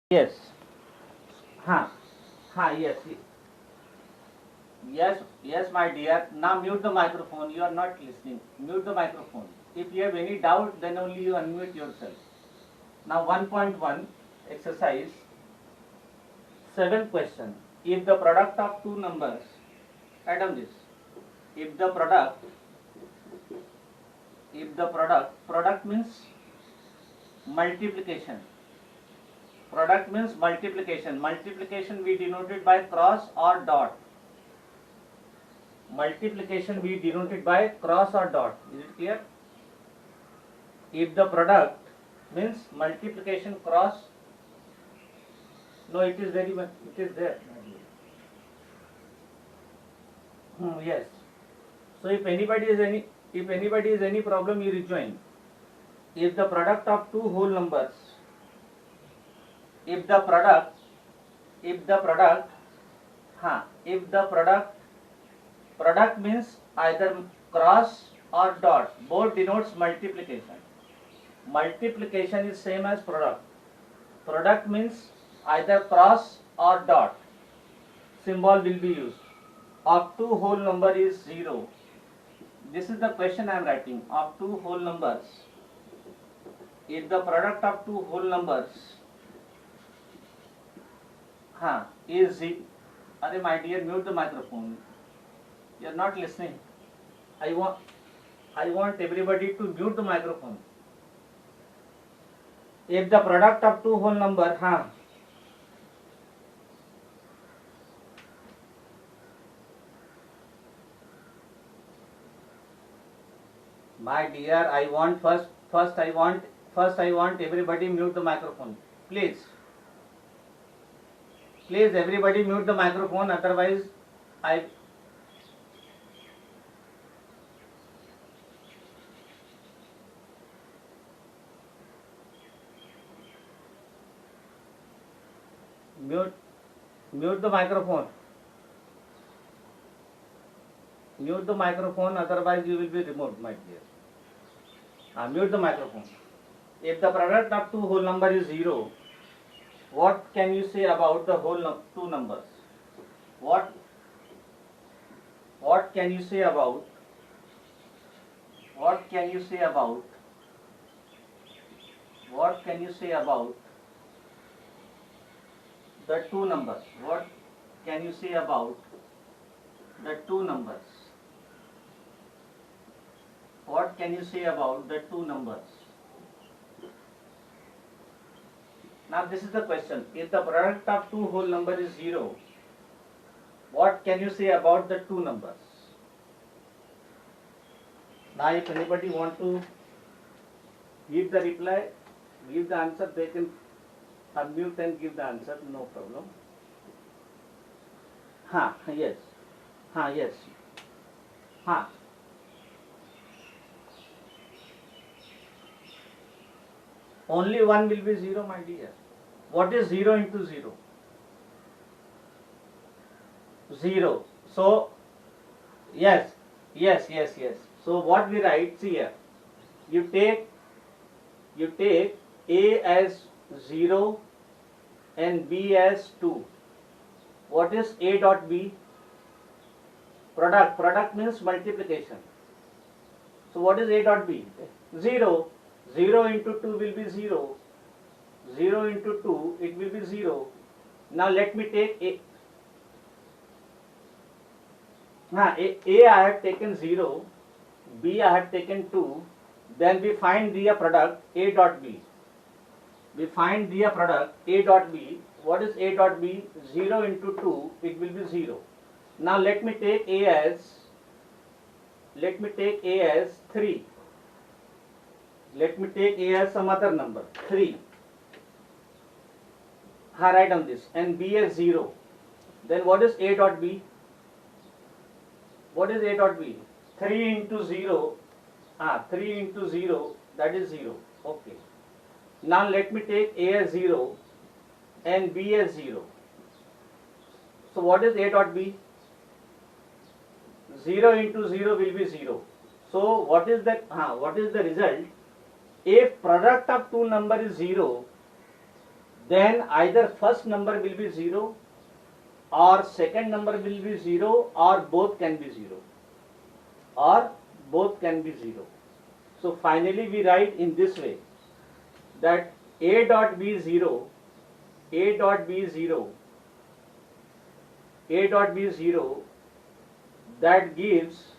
Yes. Ha. Ha. Yes. Yes. Yes, my dear. Now mute the microphone. You are not listening. Mute the microphone. If you have any doubt, then only you unmute yourself. Now 1.1 exercise. Seventh question. If the product of two numbers, atom this. If the product, product means multiplication. Product means multiplication. Multiplication we denoted by cross or dot. Multiplication we denoted by cross or dot. Is it clear? If the product means multiplication cross, no, it is very much, it is there. Yes. So if anybody is any problem, you rejoin. If the product of two whole numbers, if the product, product means either cross or dot, both denotes multiplication. Multiplication is same as product. Product means either cross or dot, symbol will be used. Of two whole number is 0. This is the question I am writing. Of two whole numbers, if the product of two whole numbers is Arey my dear, mute the microphone. You are not listening. I want everybody to mute the microphone. If the product of two whole number, my dear, I want first I want everybody mute the microphone. Please everybody mute the microphone, otherwise I mute the microphone. Mute the microphone, otherwise you will be removed, my dear. Mute the microphone. If the product of two whole number is 0, what can you say about the whole two numbers? What can you say about? What can you say about? What can you say about the two numbers? What can you say about the two numbers? What can you say about the two numbers? Now this is the question. If the product of two whole number is 0, what can you say about the two numbers? Now if anybody want to give the reply, give the answer, they can unmute and give the answer, no problem. Yes. Yes. Only one will be 0, my dear. What is 0 into 0? 0. So, yes. So what we write, see here, you take A as 0 and B as 2. What is A dot B? Product means multiplication. So what is A dot B? 0. 0 into 2 will be 0. 0 into 2, it will be 0. Now let me take A. A I have taken 0, B I have taken 2. Then we find the product A dot B. We find the product A dot B. What is A dot B? 0 into 2, it will be 0. Now let me take A as 3. Let me take A as some other number, 3. Write down this. And B as 0. Then what is A dot B? What is A dot B? 3 into 0. 3 into 0, that is 0. Okay. Now let me take A as 0 and B as 0. So what is A dot B? 0 into 0 will be 0. So what is the result? If product of two number is 0, then either first number will be 0 or second number will be 0 or both can be 0 or both can be 0. So finally we write in this way that A dot B 0, A dot B 0, A dot B 0, that gives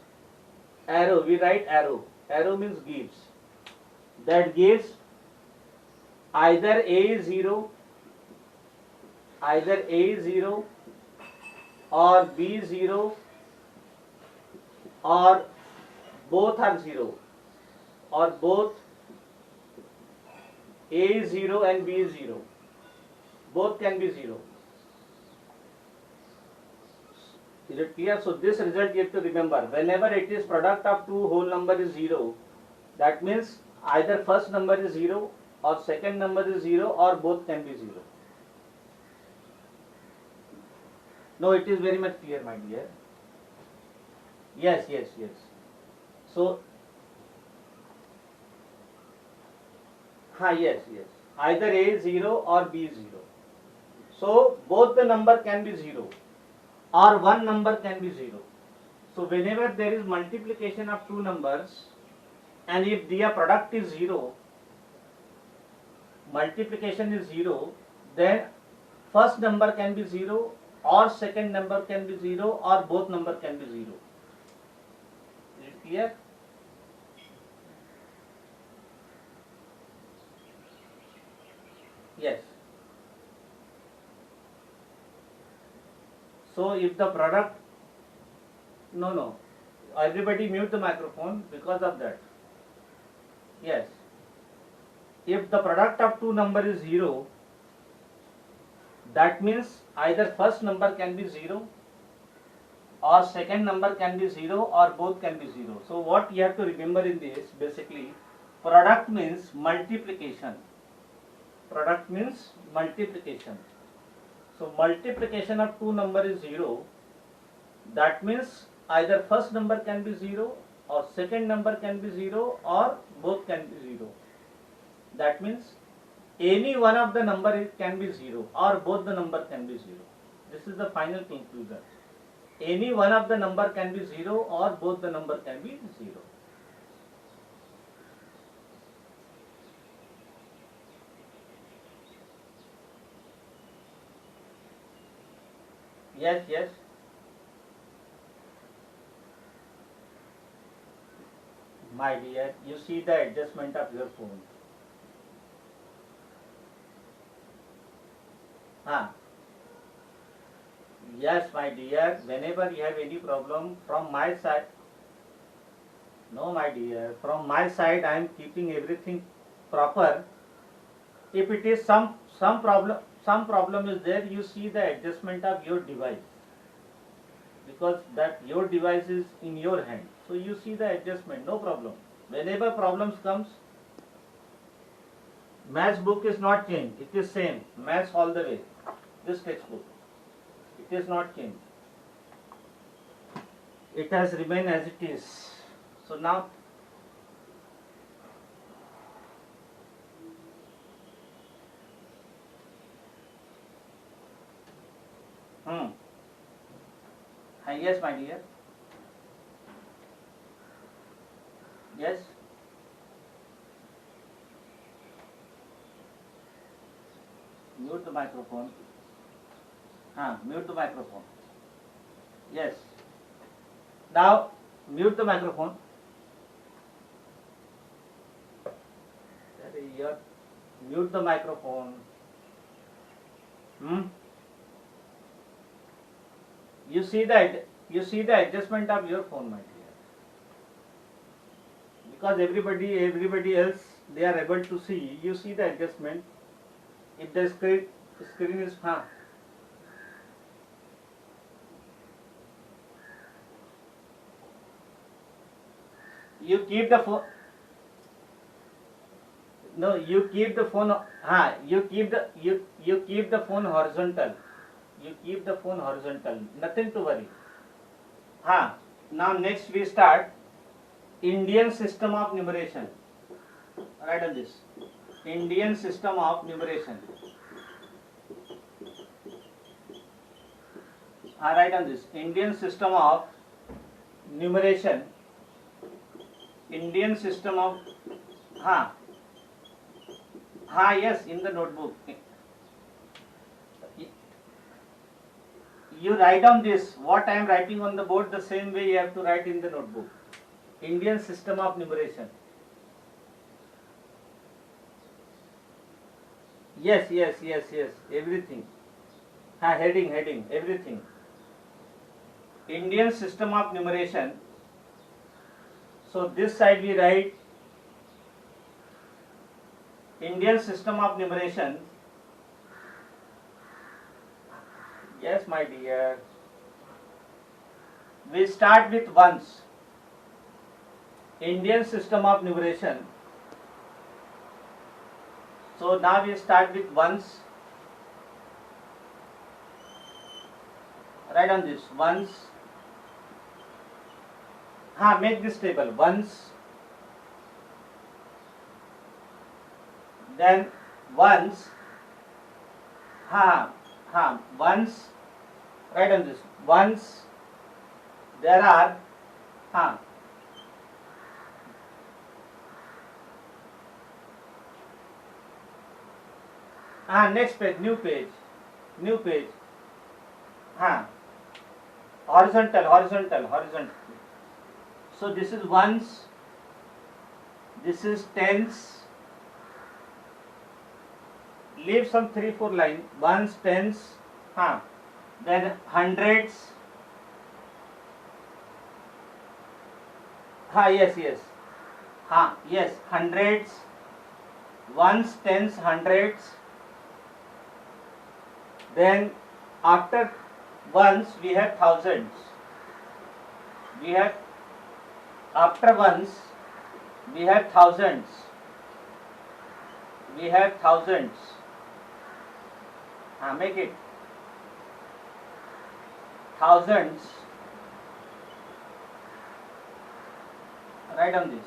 arrow, we write arrow, arrow means gives, that gives either A is 0, either A is 0 or B is 0 or both are 0 or both A is 0 and B is 0, both can be 0. Is it clear? So this result you have to remember, whenever it is product of two whole number is 0, that means either first number is 0 or second number is 0 or both can be 0. No, it is very much clear, my dear. Yes. So, yes. Either A is 0 or B is 0. So both the number can be 0 or one number can be 0. So whenever there is multiplication of two numbers and if their product is 0, multiplication is 0, then first number can be 0 or second number can be 0 or both number can be 0. Is it clear? Yes. So if the product, no, everybody mute the microphone because of that. Yes. If the product of two number is 0, that means either first number can be 0 or second number can be 0 or both can be 0. So what you have to remember in this, basically, product means multiplication. Product means multiplication. So multiplication of two number is 0. That means either first number can be 0 or second number can be 0 or both can be 0. That means any one of the number can be 0 or both the number can be 0. This is the final conclusion. Any one of the number can be 0 or both the number can be 0. Yes. My dear, you see the adjustment of your phone. Yes, my dear, whenever you have any problem from my side, no, my dear, from my side I am keeping everything proper. If it is some problem is there, you see the adjustment of your device, because that your device is in your hand. So you see the adjustment, no problem. Whenever problems comes, maths book is not changed, it is same, maths all the way, this textbook, it is not changed, it has remained as it is. So now, yes, my dear. Yes. Mute the microphone. Mute the microphone. Yes. Now mute the microphone. Mute the microphone. You see the adjustment of your phone, my dear. Because everybody else, they are able to see. You see the adjustment. If the screen is you keep the phone. No, you keep the phone. You keep the phone horizontal. You keep the phone horizontal. Nothing to worry. Now next we start Indian system of numeration. Write on this. Indian system of numeration. I write on this Indian system of numeration. Indian system of yes, in the notebook. You write on this what I am writing on the board, the same way you have to write in the notebook. Indian system of numeration. Yes, everything. Heading, everything. Indian system of numeration. So this side we write Indian system of numeration. Yes, my dear. We start with ones. Indian system of numeration. So now we start with ones. Write on this ones. Make this table ones. Then ones. Ones. Write on this ones. There are next page, new page. Horizontal. So this is ones, this is tens. Leave some 3-4 line. Ones, tens, then hundreds. Yes, hundreds. Ones, tens, hundreds. Then after ones we have thousands. After ones we have thousands. Make it thousands. Write on this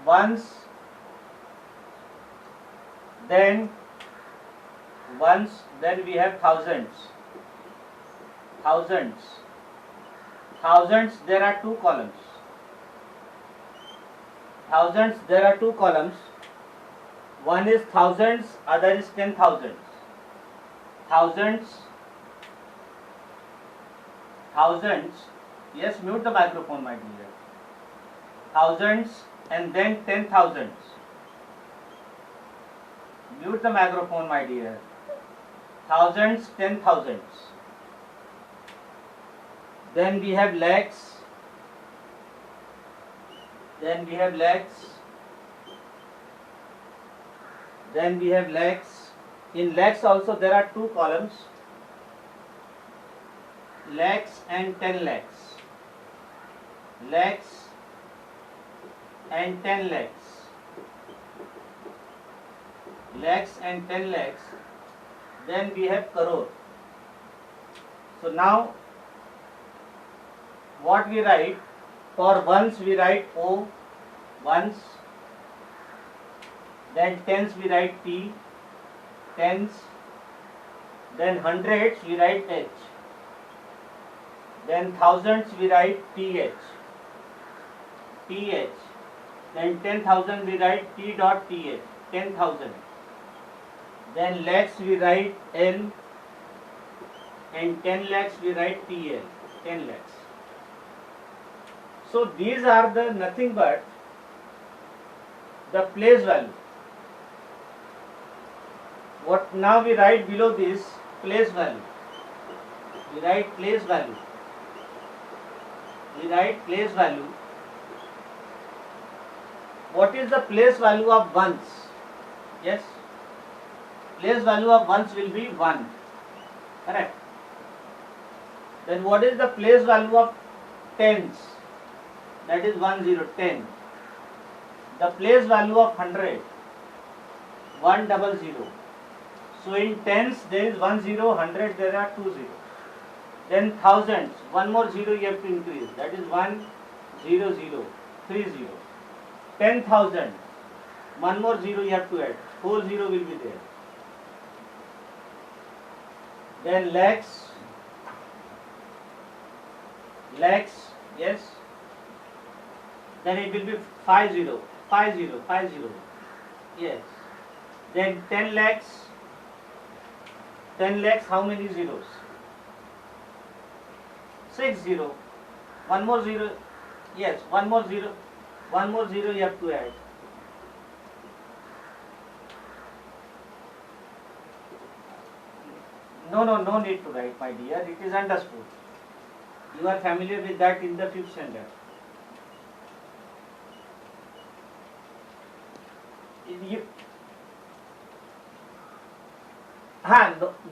ones, then we have thousands. There are two columns. One is thousands, other is 10,000. Thousands. Yes, mute the microphone, my dear. Thousands and then 10,000s. Mute the microphone, my dear. Thousands, 10,000s. Then we have lakhs. Then we have lakhs. In lakhs also there are two columns. Lakhs and 10 lakhs. Lakhs and 10 lakhs. Lakhs and 10 lakhs. Then we have crore. So now what we write? For ones we write O, ones. Then tens we write T, tens. Then hundreds we write H. Then thousands we write TH. Then 10,000 we write T dot TH, 10,000. Then lakhs we write L, and 10 lakhs we write TL, 10 lakhs. So these are the nothing but the place value. What now we write below this place value. We write place value. What is the place value of ones? Yes. Place value of ones will be 1. Correct. Then what is the place value of tens? That is 10. The place value of 100, 100. So in tens there is 10, 100 there are 2 zeros. Then thousands, one more zero you have to increase. That is 100, 30. 10,000, one more zero you have to add. 4 zero will be there. Then lakhs, lakhs, yes. Then it will be 50, 50, 50, yes. Then 10 lakhs, 10 lakhs, how many zeros? 6 0. One more zero, yes, one more zero you have to add. No need to write, my dear, it is understood. You are familiar with that in the 5th standard. You,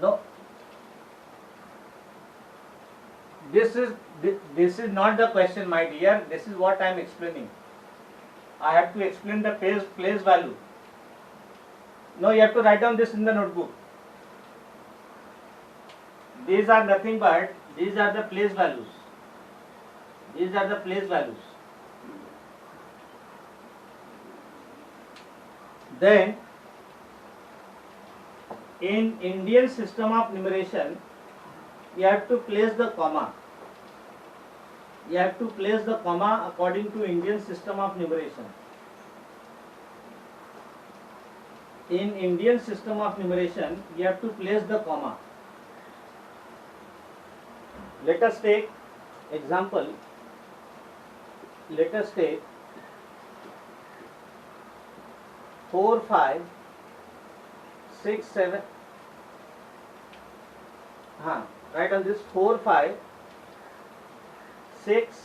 no. This is not the question, my dear. This is what I am explaining. I have to explain the place value. No, you have to write down this in the notebook. These are nothing but these are the place values. These are the place values. Then, in Indian system of numeration, you have to place the comma. You have to place the comma according to Indian system of numeration. In Indian system of numeration, you have to place the comma. Let us take example. Let us take 4, 5, 6, 7. Write on this 4, 5, 6,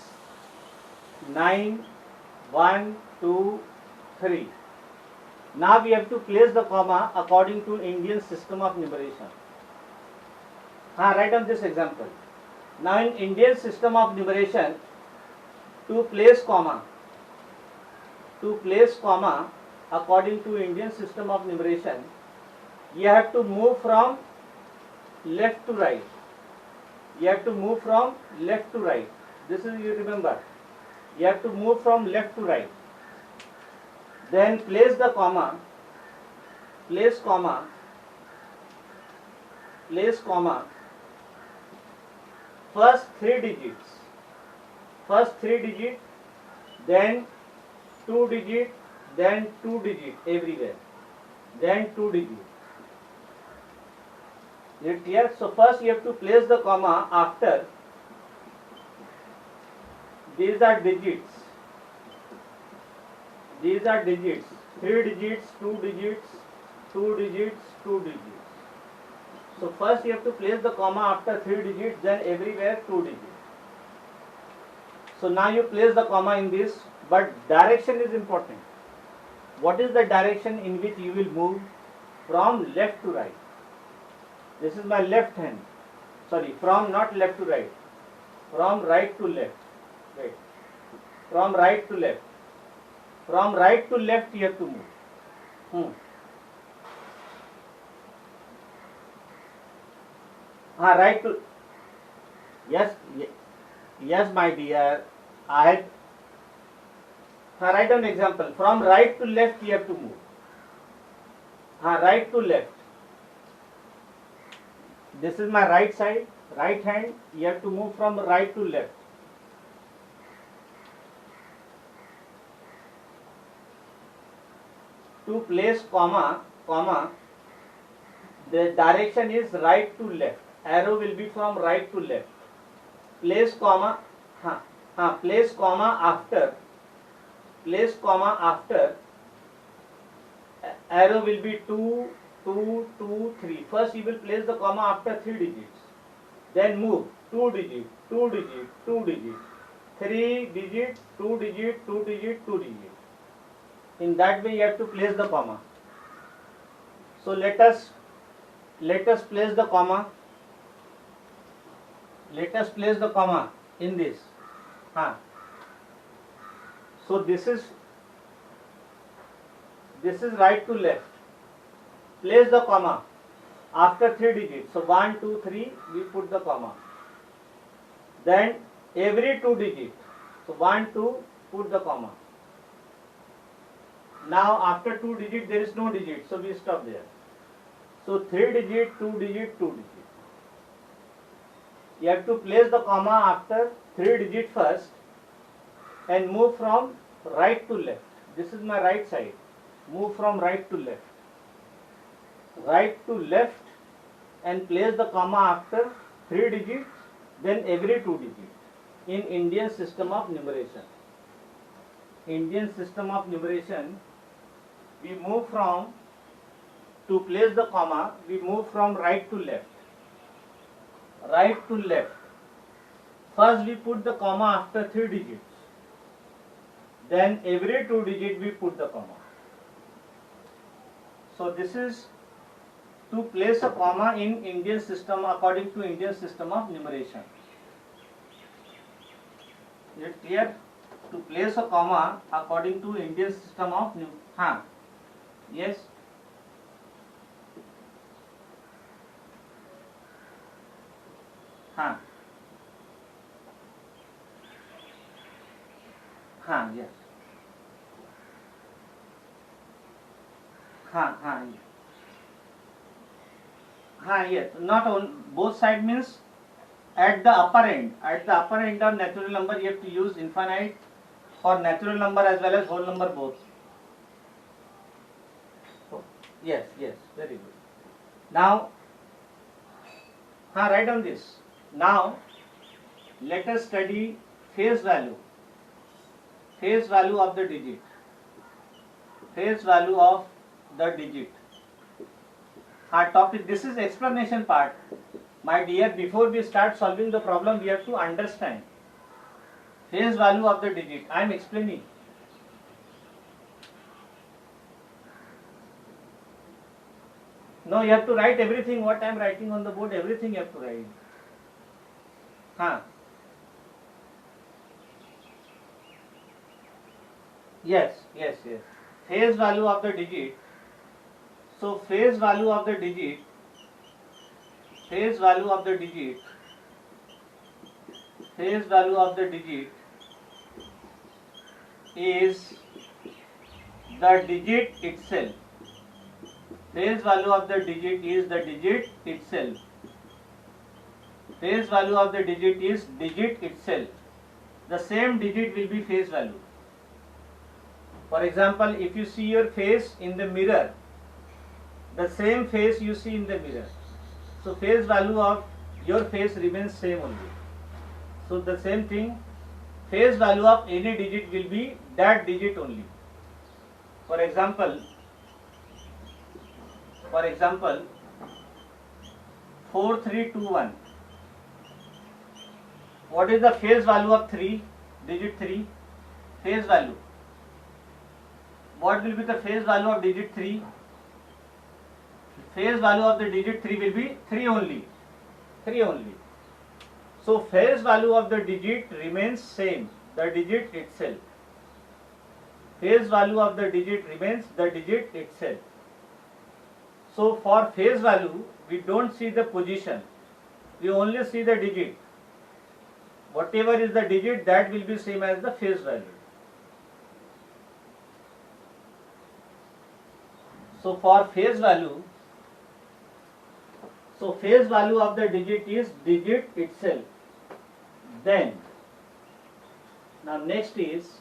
9, 1, 2, 3. Now we have to place the comma according to Indian system of numeration. Write on this example. Now in Indian system of numeration, to place comma according to Indian system of numeration, you have to move from left to right. You have to move from left to right. This is, you remember, you have to move from left to right. Then place the comma, place comma, first 3 digits, then 2 digit, then 2 digit everywhere, then 2 digit. Is it clear? So first you have to place the comma after these are digits. 3 digits, 2 digits, 2 digits, 2 digits. So first you have to place the comma after 3 digits, then everywhere 2 digits. So now you place the comma in this, but direction is important. What is the direction in which you will move from left to right? This is my left hand. Sorry, from not left to right. From right to left. Wait. From right to left. From right to left you have to move. Right to. Yes, my dear. Write down example. From right to left you have to move. Right to left. This is my right side, right hand. You have to move from right to left. To place comma, the direction is right to left. Arrow will be from right to left. Place comma, place comma after. Arrow will be 2, 2, 2, 3. First you will place the comma after 3 digits. Then move 2 digit, 2 digit, 2 digit, 3 digit, 2 digit, 2 digit, 2 digit. In that way you have to place the comma. So let us place the comma. Let us place the comma in this. So this is right to left. Place the comma after 3 digits. So 1, 2, 3 we put the comma. Then every 2 digits. So 1, 2 put the comma. Now after 2 digit there is no digit, so we stop there. So 3 digit, 2 digit, 2 digit. You have to place the comma after 3 digit first and move from right to left. This is my right side. Move from right to left. Right to left and place the comma after 3 digits, then every 2 digits in Indian system of numeration. Indian system of numeration, we move from, to place the comma, we move from right to left. Right to left. First we put the comma after 3 digits. Then every 2 digits we put the comma. So this is to place a comma in Indian system according to Indian system of numeration. Is it clear? To place a comma according to Indian system of numeration. Yes. हाँ हाँ yes हाँ yes, not on both side means at the upper end of natural number you have to use infinite for natural number as well as whole number both. Yes, very good. Now write down this. Now let us study face value of the digit. Face value of the digit. Topic, this is explanation part. My dear, before we start solving the problem, we have to understand face value of the digit. I am explaining. No, you have to write everything what I am writing on the board, everything you have to write. Yes. Face value of the digit. So face value of the digit is the digit itself. Face value of the digit is the digit itself. Face value of the digit is digit itself. The same digit will be face value. For example, if you see your face in the mirror, the same face you see in the mirror. So face value of your face remains same only. So the same thing, face value of any digit will be that digit only. For example, 4321. What is the face value of 3? Digit 3. Face value. What will be the face value of digit 3? Face value of the digit 3 will be 3 only. 3 only. So face value of the digit remains same, the digit itself. Face value of the digit remains the digit itself. So for face value, we don't see the position. We only see the digit. Whatever is the digit, that will be same as the face value. So for face value, face value of the digit is digit itself. Then, now next is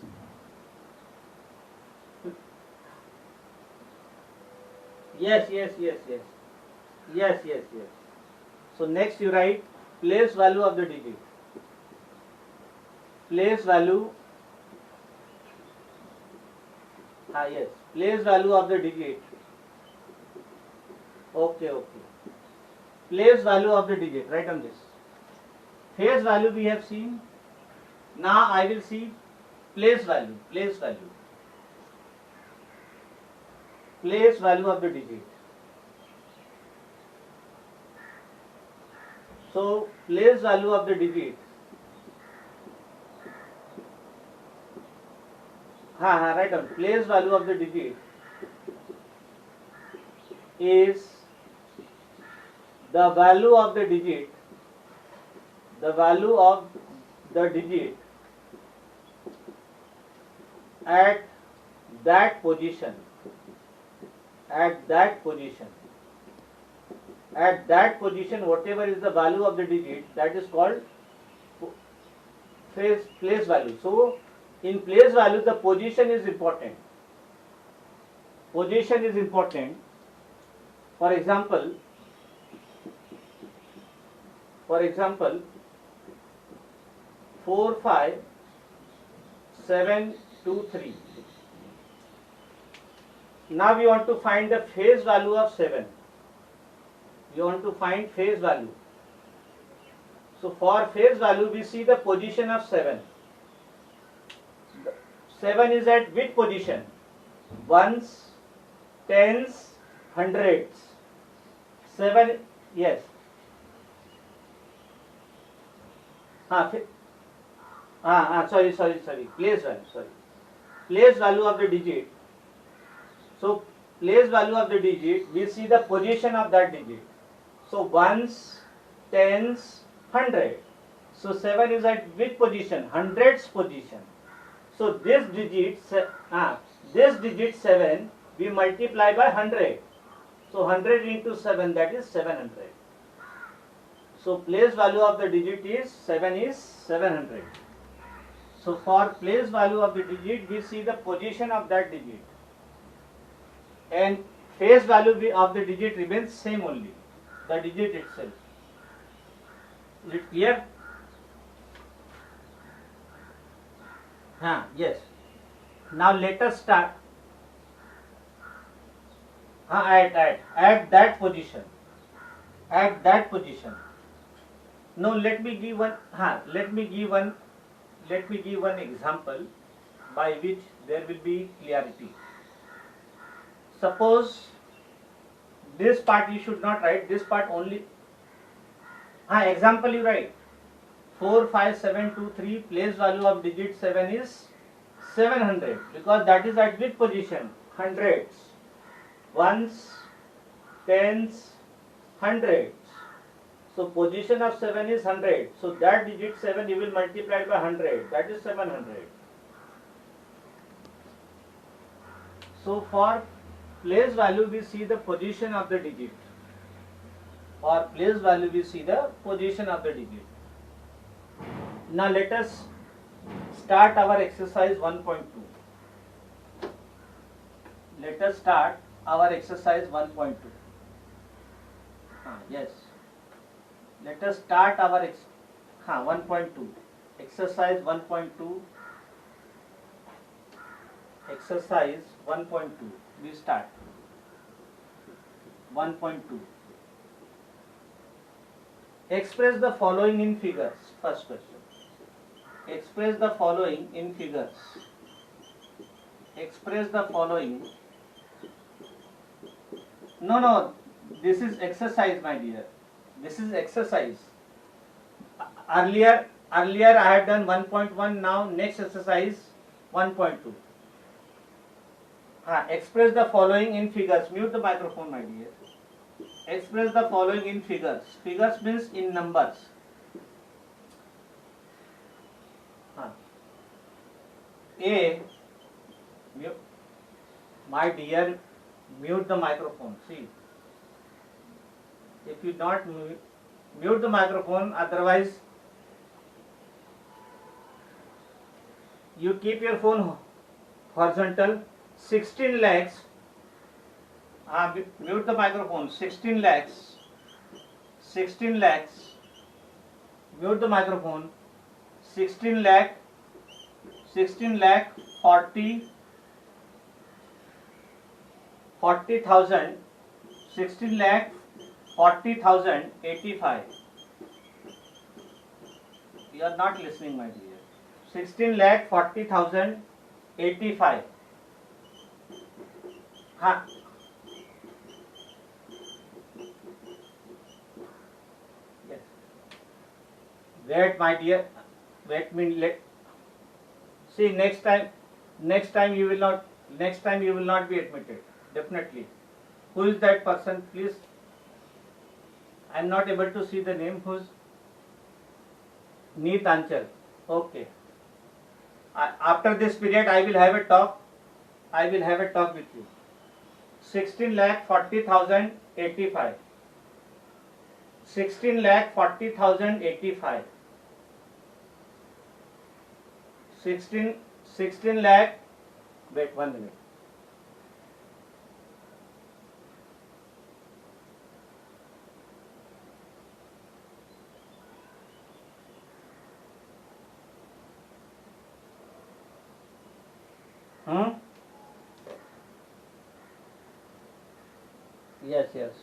yes. So next you write place value of the digit. Place value. Yes. Place value of the digit. Okay. Place value of the digit. Write on this. Face value we have seen. Now I will see place value. Place value of the digit. So place value of the digit. Write down. Place value of the digit is the value of the digit. The value of the digit at that position. at that position whatever is the value of the digit, that is called place value. So in place value the position is important. Position is important. For example, 4, 5, 7, 2, 3. Now we want to find the phase value of 7. We want to find phase value. So for phase value we see the position of 7. 7 is at which position? Ones, tens, hundreds. 7, yes. Sorry. Place value, Place value of the digit. So place value of the digit, we see the position of that digit. So ones, tens, hundred. So 7 is at which position? Hundreds position. So this digit 7 we multiply by 100. So 100 into 7, that is 700. So place value of the digit is 700. So for place value of the digit we see the position of that digit, and phase value of the digit remains same only, the digit itself. Is it clear? Yes. Now let us start. At that position. At that position. No, let me give one example by which there will be clarity. Suppose this part you should not write, this part only. Example you write. 4, 5, 7, 2, 3, place value of digit 7 is 700, because that is at which position? Hundreds. Ones, tens, hundreds. So position of 7 is 100. So that digit 7 you will multiply by 100. That is 700. So for place value we see the position of the digit. For place value we see the position of the digit. Now let us start our exercise 1.2. Let us start our exercise 1.2. Yes. Let us start our 1.2. Exercise 1.2. Exercise 1.2. We start. 1.2. Express the following in figures. First question. Express the following in figures. Express the following. No. This is exercise, my dear. This is exercise. Earlier I had done 1.1. Now next exercise 1.2. Express the following in figures. Mute the microphone, my dear. Express the following in figures. Figures means in numbers. My dear, mute the microphone. See, if you not mute the microphone, otherwise you keep your phone horizontal. 16 lakhs. Mute the microphone. 16 lakhs. 16 lakhs. Mute the microphone. 16 lakh 40,000. 16 lakh 40,000 85. You are not listening, my dear. 16 lakh 40,000 85. Yes. Wait, my dear. Wait me. See, next time you will not be admitted. Definitely. Who is that person, please? I am not able to see the name. Who's? Neet Anchal. Okay. After this period, I will have a talk with you. 16 lakh 40,000 85. 16,40,085. 16 lakh. Wait 1 minute. Yes.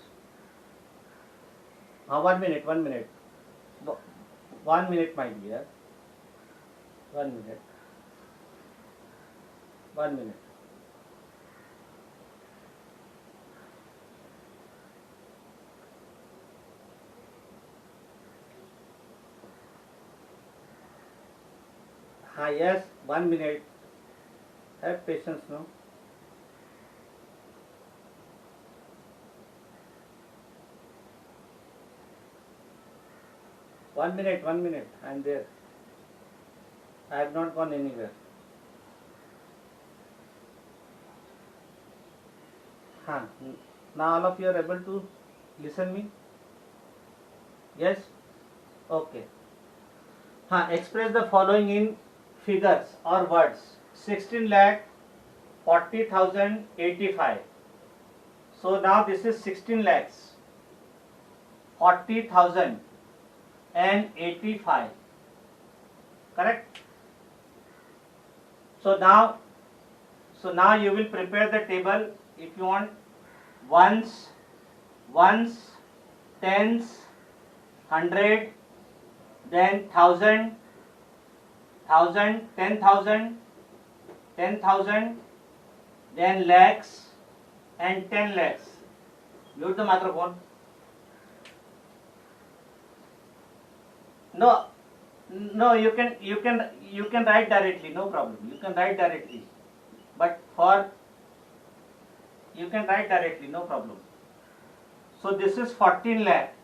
1 minute. 1 minute, my dear. 1 minute. 1 minute. Yes, 1 minute. Have patience, no? One minute. I am there. I have not gone anywhere. Now all of you are able to listen me? Yes? Okay. Express the following in figures or words. 16,40,085. So now this is 16 lakhs 40,000 and 85. Correct? So now you will prepare the table if you want. Ones, tens, 100, then 1,000, 10,000, then lakhs and 10 lakhs. Mute the microphone. No, you can write directly, no problem. You can write directly, you can write directly, no problem. So this is 14 lakh.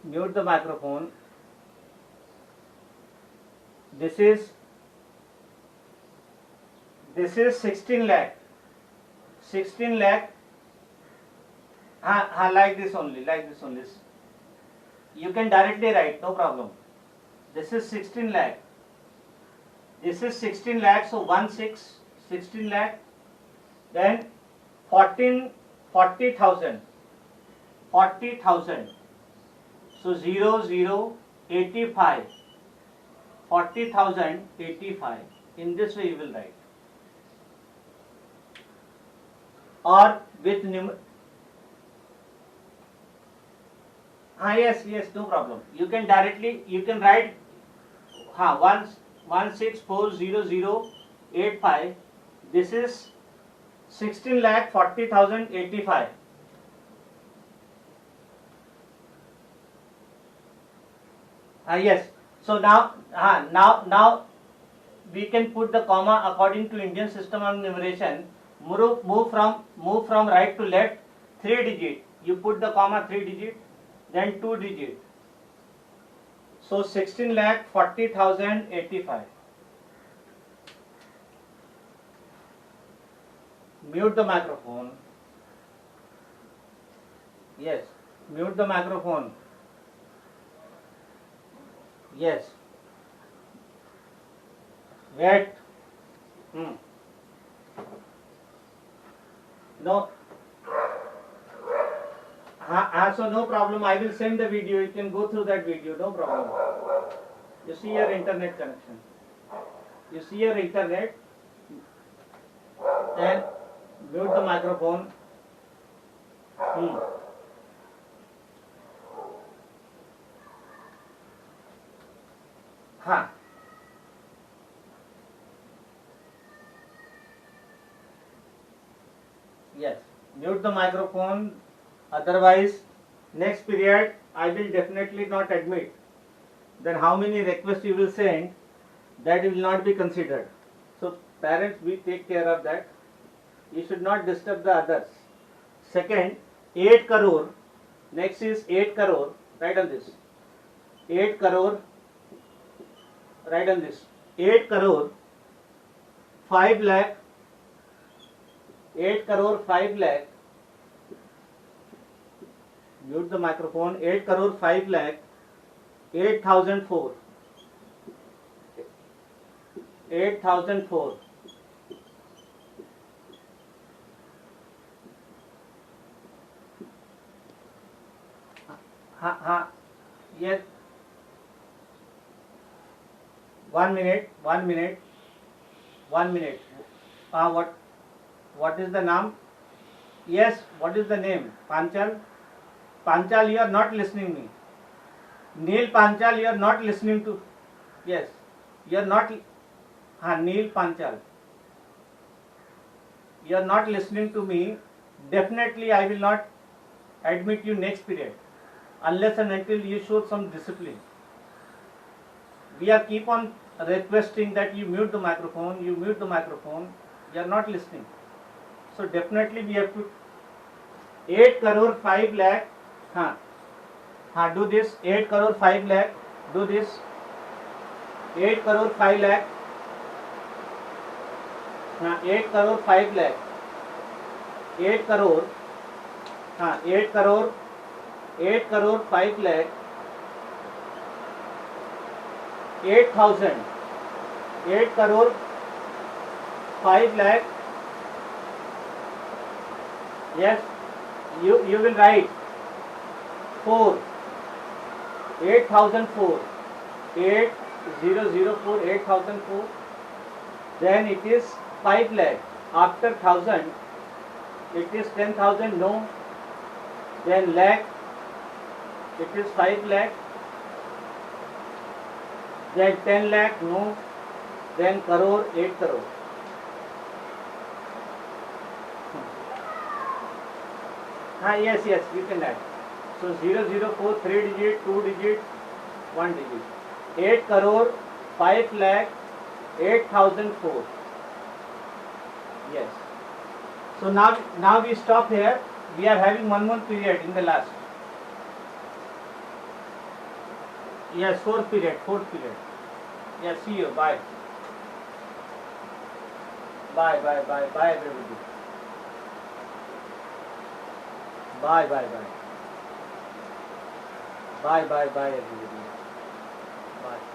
Mute the microphone. This is 16 lakh. 16 lakh. Like this only. You can directly write, no problem. This is 16 lakh. So 16 lakh. Then 40,000. So 85. 40,000 85. In this way you will write. Or with yes, no problem. You can write 1640085. This is 16,40,085. Yes. So now we can put the comma according to Indian system of numeration. Move from right to left 3 digit. You put the comma 3 digit, then 2 digit. So 16,40,085. Mute the microphone. Yes. Mute the microphone. Yes. Wait. No. So no problem. I will send the video. You can go through that video. No problem. You see your internet connection. Then mute the microphone. Yes. Mute the microphone. Otherwise, next period I will definitely not admit. Then how many requests you will send, that will not be considered. So parents, we take care of that. You should not disturb the others. Second, 8 crore. Next is 8 crore. Write on this. 8 crore. Write on this. 8 crore 5 lakh 8 crore 5 lakh. Mute the microphone. 8 crore 5 lakh 8,004. 8,004. हाँ yes. 1 minute. 1 minute. 1 minute. What is the name? Yes, what is the name? Panchal? Panchal, you are not listening me. Neil Panchal, you are not listening to. Yes, you are not. Neil Panchal. You are not listening to me. Definitely, I will not admit you next period unless and until you show some discipline. We are keep on requesting that you mute the microphone. You mute the microphone. You are not listening. So definitely we have to 8 crore 5 lakh. Do this. 8 crore 5 lakh. Do this. 8 crore 5 lakh. 8 crore 5 lakh. 8 crore. 8 crore. 8 crore 5 lakh. 8,000. 8 crore 5 lakh. Yes, you will write 4. 8,004. 8,004. 8,004. Then it is 5 lakh. After 1,000, it is 10,000. No. Then lakh. It is 5 lakh. Then 10 lakh. No. Then crore. 8 crore. Yes, you can add. So 004, 3 digit, 2 digit, 1 digit. 8 crore 5 lakh 8,004. Yes. So now we stop here. We are having 1 more period in the last. Yes, fourth period. Yes, see you. Bye. Bye everybody. Bye everybody. Bye.